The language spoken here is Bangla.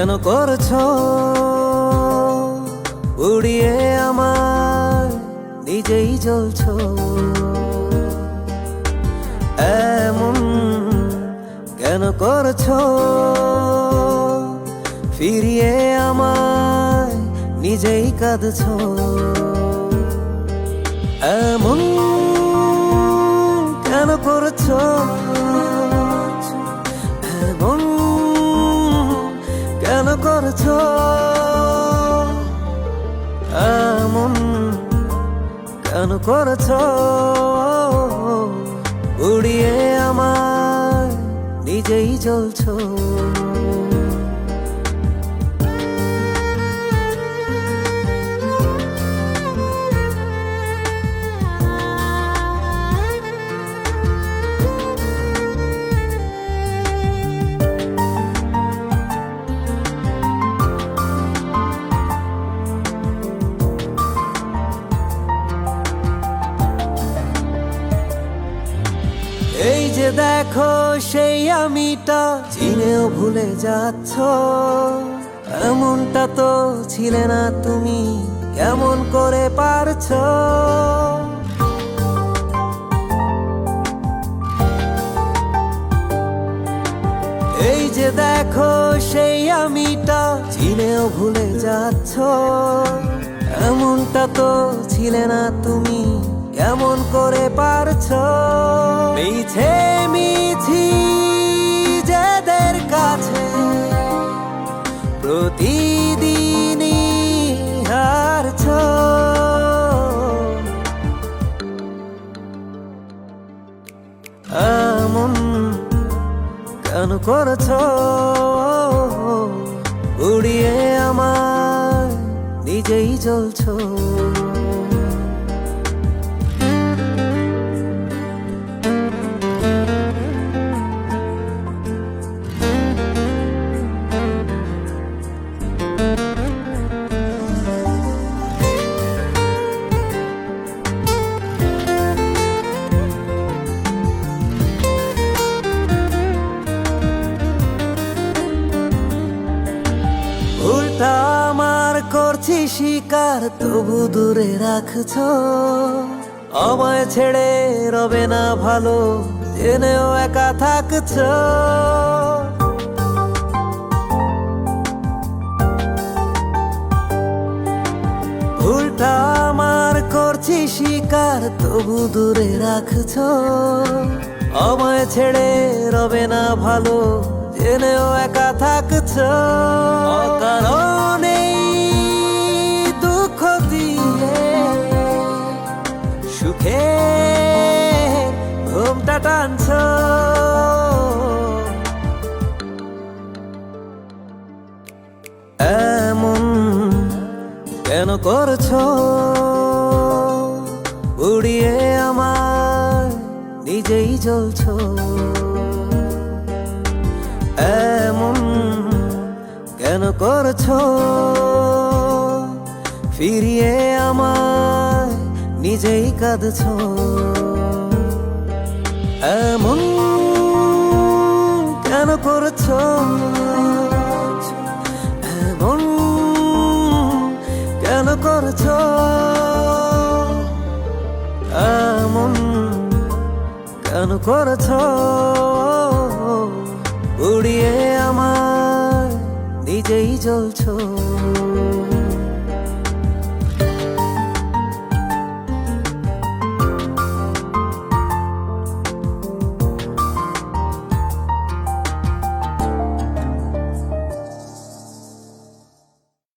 কেন করছো উড়িয়ে আমায়, নিজেই জ্বলছো এমন, কেন করছো ফিরিয়ে আমায়, নিজেই কাঁদছো এমন, কেন করছো এমন, কেন করছো এমন, কেন করছো উড়িয়ে আমায়, নিজেই জ্বলছো। এই যে দেখো সেই আমিটা, চিনেও ভুলে যাচ্ছ, এমনটা তো ছিলে না তুমি, কেমন করে পারছো। এই যে দেখো সেই আমিটা, চিনেও ভুলে যাচ্ছ, এমনটা তো ছিলে না তুমি, কেমন করে পারছো। মিছে মিছি যাদের কাছে প্রতিদিনই হারছো, এমন, কেন করছো উড়িয়ে আমায়, নিজেই জ্বলছো। ভুলটা আমার করছি স্বীকার, তবু দূরে রাখছো, আমায় ছেড়ে রবে না ভালো, জেনেও একা থাকছো। ভুলটা আমার করছি স্বীকার, তবু দূরে রাখছো, আমায় ছেড়ে রবে না ভালো, জেনেও একা থাকছো। অকারণে দুঃখ দিয়ে সুখে ঘুমটা টানছো, এমন, কেন করছো উড়িয়ে আমায়, নিজেই জ্বলছো এমন, কেন করছো ফিরিয়ে আমায়, নিজেই কাঁদছো এমন, কেন করছো এমন, কেন করছো এমন, কেন করছো উড়িয়ে আমায়, নিজেই জ্বলছো।